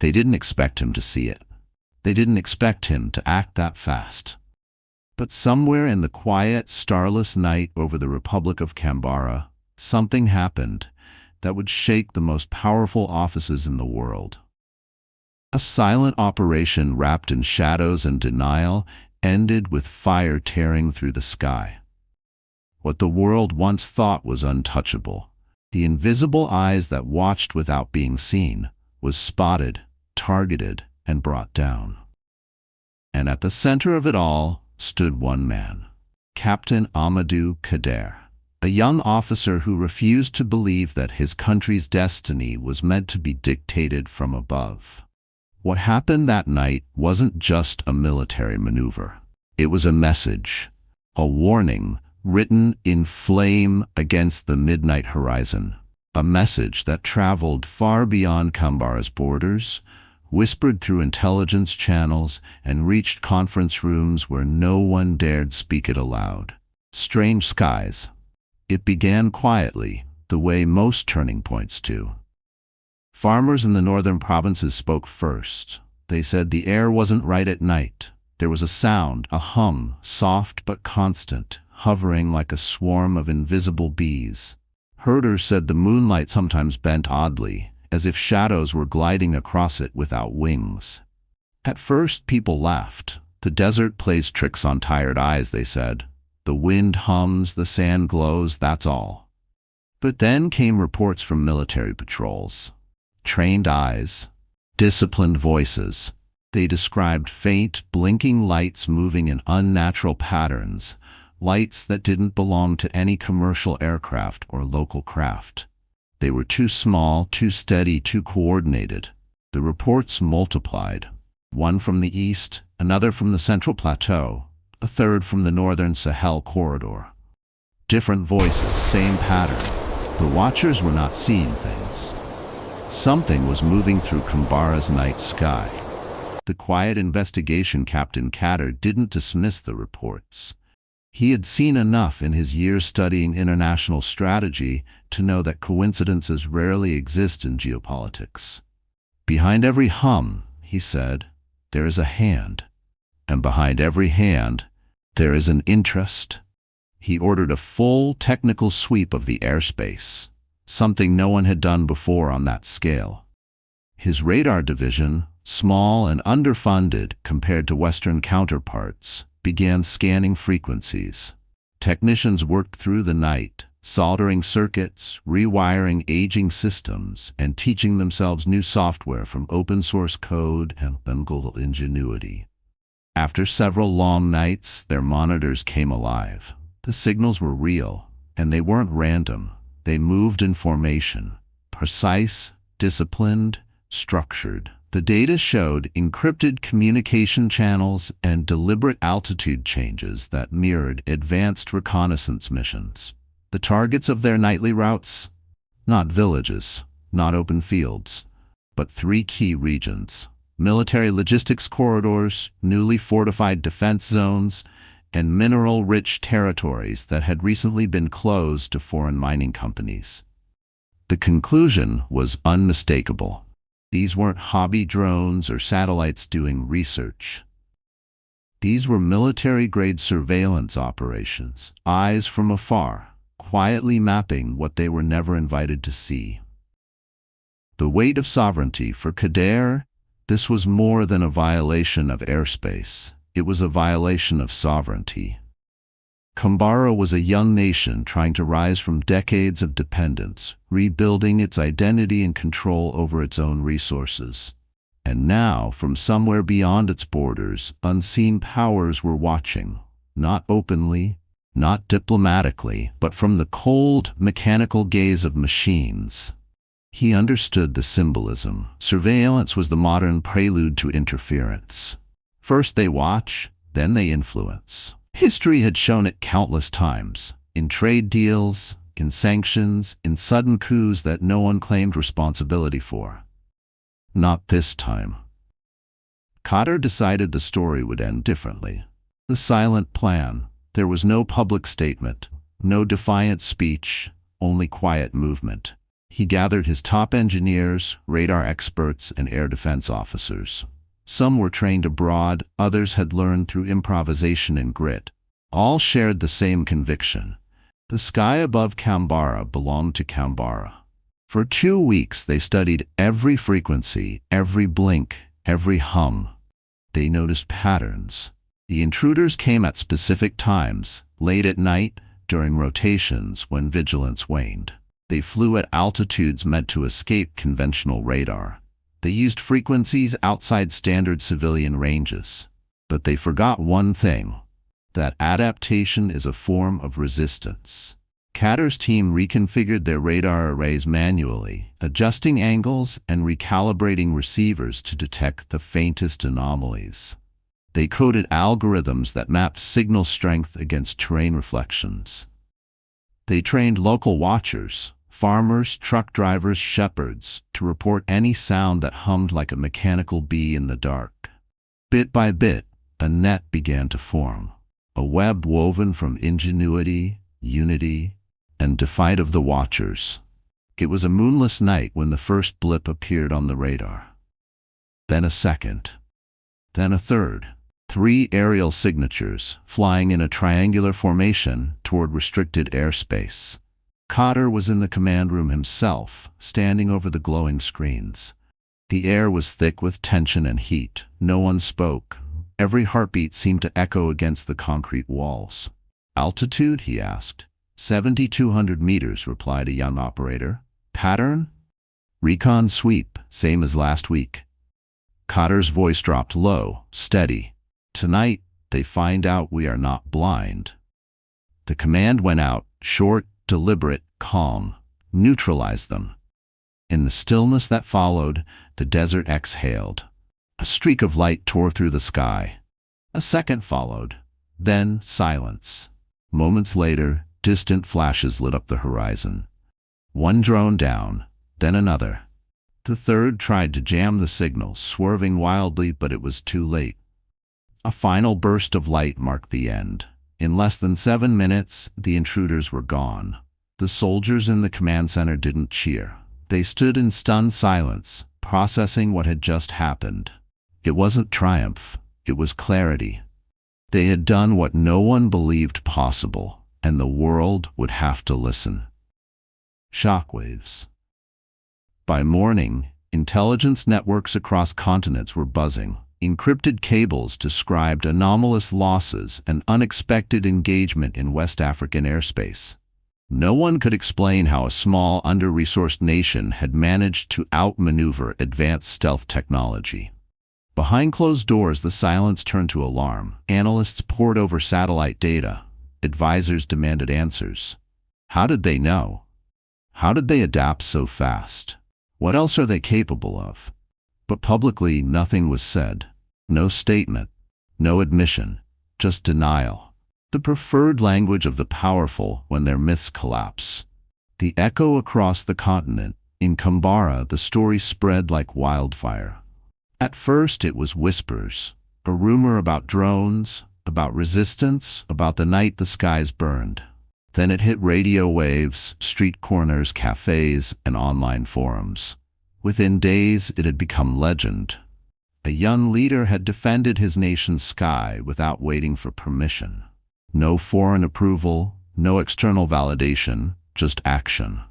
They didn't expect him to see it. They didn't expect him to act that fast. But somewhere in the quiet, starless night over the Republic of Canberra, something happened that would shake the most powerful offices in the world. A silent operation wrapped in shadows and denial ended with fire tearing through the sky. What the world once thought was untouchable, the invisible eyes that watched without being seen, was spotted, targeted, and brought down. And at the center of it all stood one man, Captain Amadou Kader, a young officer who refused to believe that his country's destiny was meant to be dictated from above. What happened that night wasn't just a military maneuver. It was a message, a warning written in flame against the midnight horizon, a message that traveled far beyond Canberra's borders, whispered through intelligence channels, and reached conference rooms where no one dared speak it aloud. Strange skies. It began quietly, the way most turning points do. Farmers in the northern provinces spoke first. They said the air wasn't right at night. There was a sound, a hum, soft but constant, hovering like a swarm of invisible bees. Herders said the moonlight sometimes bent oddly, as if shadows were gliding across it without wings. At first, people laughed. The desert plays tricks on tired eyes, they said. The wind hums, the sand glows, that's all. But then came reports from military patrols. Trained eyes, disciplined voices. They described faint, blinking lights moving in unnatural patterns, lights that didn't belong to any commercial aircraft or local craft. They were too small, too steady, too coordinated. The reports multiplied. One from the east, another from the Central Plateau, a third from the northern Sahel corridor. Different voices, same pattern. The watchers were not seeing things. Something was moving through Canberra's night sky. The quiet investigation Captain Kader didn't dismiss the reports. He had seen enough in his years studying international strategy to know that coincidences rarely exist in geopolitics. Behind every hum, he said, there is a hand. And behind every hand, there is an interest. He ordered a full technical sweep of the airspace, something no one had done before on that scale. His radar division, small and underfunded compared to Western counterparts, began scanning frequencies. Technicians worked through the night, soldering circuits, rewiring aging systems, and teaching themselves new software from open-source code and Google ingenuity. After several long nights, their monitors came alive. The signals were real, and they weren't random. They moved in formation, precise, disciplined, structured. The data showed encrypted communication channels and deliberate altitude changes that mirrored advanced reconnaissance missions. The targets of their nightly routes? Not villages, not open fields, but 3 key regions: military logistics corridors, newly fortified defense zones, and mineral-rich territories that had recently been closed to foreign mining companies. The conclusion was unmistakable. These weren't hobby drones or satellites doing research. These were military-grade surveillance operations, eyes from afar, quietly mapping what they were never invited to see. The weight of sovereignty for Kader, this was more than a violation of airspace. It was a violation of sovereignty. Canberra was a young nation trying to rise from decades of dependence, rebuilding its identity and control over its own resources. And now, from somewhere beyond its borders, unseen powers were watching, not openly, not diplomatically, but from the cold, mechanical gaze of machines. He understood the symbolism. Surveillance was the modern prelude to interference. First they watch, then they influence. History had shown it countless times, in trade deals, in sanctions, in sudden coups that no one claimed responsibility for. Not this time. Kader decided the story would end differently. The silent plan. There was no public statement, no defiant speech, only quiet movement. He gathered his top engineers, radar experts, and air defense officers. Some were trained abroad, others had learned through improvisation and grit. All shared the same conviction. The sky above Canberra belonged to Canberra. For 2 weeks they studied every frequency, every blink, every hum. They noticed patterns. The intruders came at specific times, late at night, during rotations when vigilance waned. They flew at altitudes meant to escape conventional radar. They used frequencies outside standard civilian ranges. But they forgot one thing: that adaptation is a form of resistance. Kader's team reconfigured their radar arrays manually, adjusting angles and recalibrating receivers to detect the faintest anomalies. They coded algorithms that mapped signal strength against terrain reflections. They trained local watchers, farmers, truck drivers, shepherds, to report any sound that hummed like a mechanical bee in the dark. Bit by bit, a net began to form, a web woven from ingenuity, unity, and defied of the watchers. It was a moonless night when the first blip appeared on the radar. Then a second. Then a third. 3 aerial signatures, flying in a triangular formation toward restricted airspace. Kader was in the command room himself, standing over the glowing screens. The air was thick with tension and heat. No one spoke. Every heartbeat seemed to echo against the concrete walls. "Altitude?" he asked. 7,200 meters, replied a young operator. "Pattern?" "Recon sweep, same as last week." Kader's voice dropped low, steady. "Tonight, they find out we are not blind." The command went out, short, deliberate, calm. "Neutralize them." In the stillness that followed, the desert exhaled. A streak of light tore through the sky. A second followed. Then silence. Moments later, distant flashes lit up the horizon. One drone down, then another. The third tried to jam the signal, swerving wildly, but it was too late. A final burst of light marked the end. In less than 7 minutes, the intruders were gone. The soldiers in the command center didn't cheer. They stood in stunned silence, processing what had just happened. It wasn't triumph, it was clarity. They had done what no one believed possible, and the world would have to listen. Shockwaves. By morning, intelligence networks across continents were buzzing. Encrypted cables described anomalous losses and unexpected engagement in West African airspace. No one could explain how a small, under-resourced nation had managed to outmaneuver advanced stealth technology. Behind closed doors, the silence turned to alarm. Analysts pored over satellite data. Advisors demanded answers. How did they know? How did they adapt so fast? What else are they capable of? But publicly, nothing was said. No statement, no admission, just denial. The preferred language of the powerful when their myths collapse. The echo across the continent. In Canberra, the story spread like wildfire. At first, it was whispers, a rumor about drones, about resistance, about the night the skies burned. Then it hit radio waves, street corners, cafes, and online forums. Within days, it had become legend. A young leader had defended his nation's sky without waiting for permission. No foreign approval, no external validation, just action.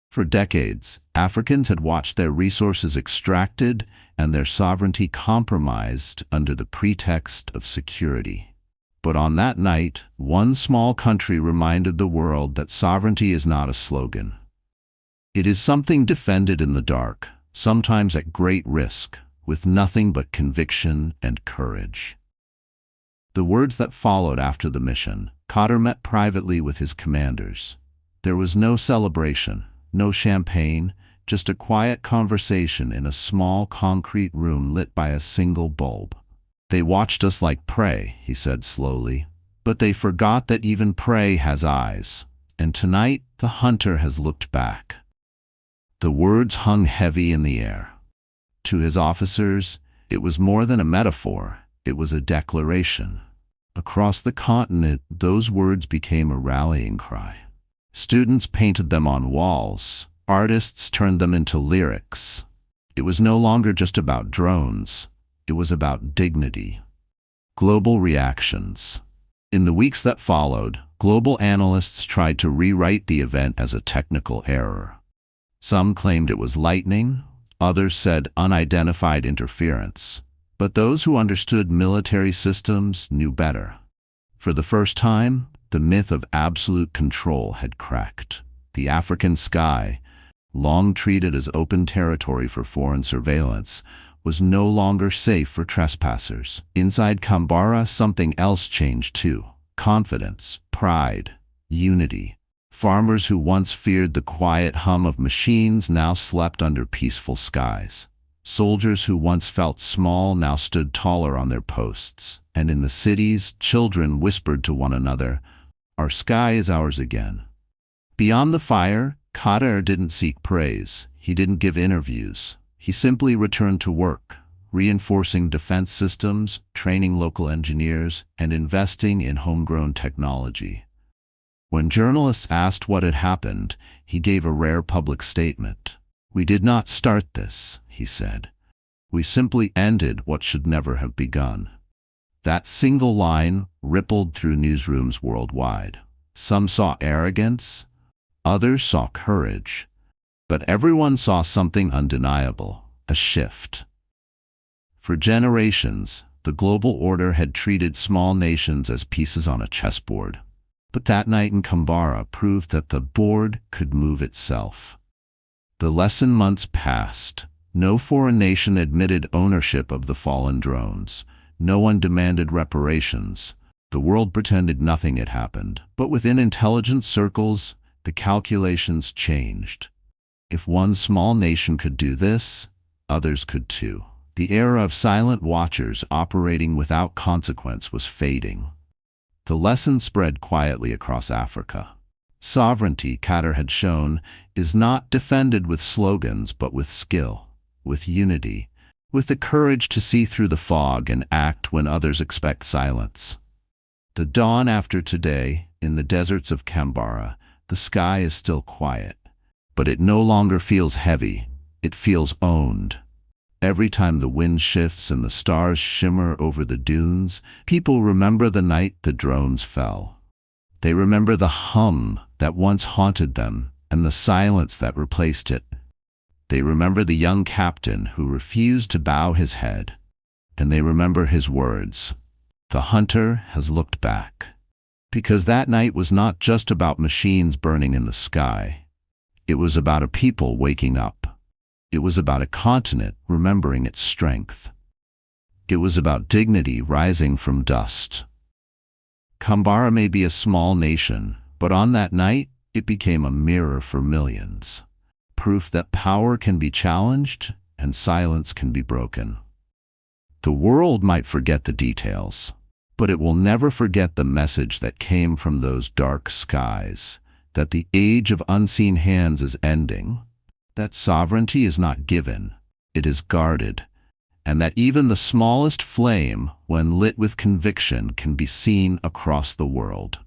For decades, Africans had watched their resources extracted and their sovereignty compromised under the pretext of security. But on that night, one small country reminded the world that sovereignty is not a slogan. It is something defended in the dark, sometimes at great risk, with nothing but conviction and courage. The words that followed after the mission, Kader met privately with his commanders. There was no celebration, no champagne, just a quiet conversation in a small concrete room lit by a single bulb. "They watched us like prey," he said slowly, "but they forgot that even prey has eyes, and tonight the hunter has looked back." The words hung heavy in the air. To his officers, it was more than a metaphor, it was a declaration. Across the continent, those words became a rallying cry. Students painted them on walls, Artists turned them into lyrics. It was no longer just about drones. It was about dignity. Global reactions. In the weeks that followed, global analysts tried to rewrite the event as a technical error. Some claimed it was lightning, others said unidentified interference. But those who understood military systems knew better. For the first time, the myth of absolute control had cracked. The African sky, long treated as open territory for foreign surveillance, was no longer safe for trespassers. Inside Kambara, something else changed too. Confidence, pride, unity. Farmers who once feared the quiet hum of machines now slept under peaceful skies. Soldiers who once felt small now stood taller on their posts. And in the cities, children whispered to one another, "Our sky is ours again." Beyond the fire, Traoré didn't seek praise. He didn't give interviews. He simply returned to work, reinforcing defense systems, training local engineers, and investing in homegrown technology. When journalists asked what had happened, he gave a rare public statement. "We did not start this," he said. "We simply ended what should never have begun." That single line rippled through newsrooms worldwide. Some saw arrogance, others saw courage, but everyone saw something undeniable, a shift. For generations, the global order had treated small nations as pieces on a chessboard. But that night in Kambara proved that the board could move itself. The lesson months passed. No foreign nation admitted ownership of the fallen drones. No one demanded reparations. The world pretended nothing had happened. But within intelligence circles, the calculations changed. If one small nation could do this, others could too. The era of silent watchers operating without consequence was fading. The lesson spread quietly across Africa. Sovereignty, Traoré had shown, is not defended with slogans but with skill, with unity, with the courage to see through the fog and act when others expect silence. The dawn after today, in the deserts of Kambara, the sky is still quiet, but it no longer feels heavy, it feels owned. Every time the wind shifts and the stars shimmer over the dunes, people remember the night the drones fell. They remember the hum that once haunted them and the silence that replaced it. They remember the young captain who refused to bow his head. And they remember his words, "The hunter has looked back." Because that night was not just about machines burning in the sky. It was about a people waking up. It was about a continent remembering its strength. It was about dignity rising from dust. Kambara may be a small nation, but on that night, it became a mirror for millions. Proof that power can be challenged and silence can be broken. The world might forget the details, but it will never forget the message that came from those dark skies, that the age of unseen hands is ending, that sovereignty is not given, it is guarded, and that even the smallest flame, when lit with conviction, can be seen across the world.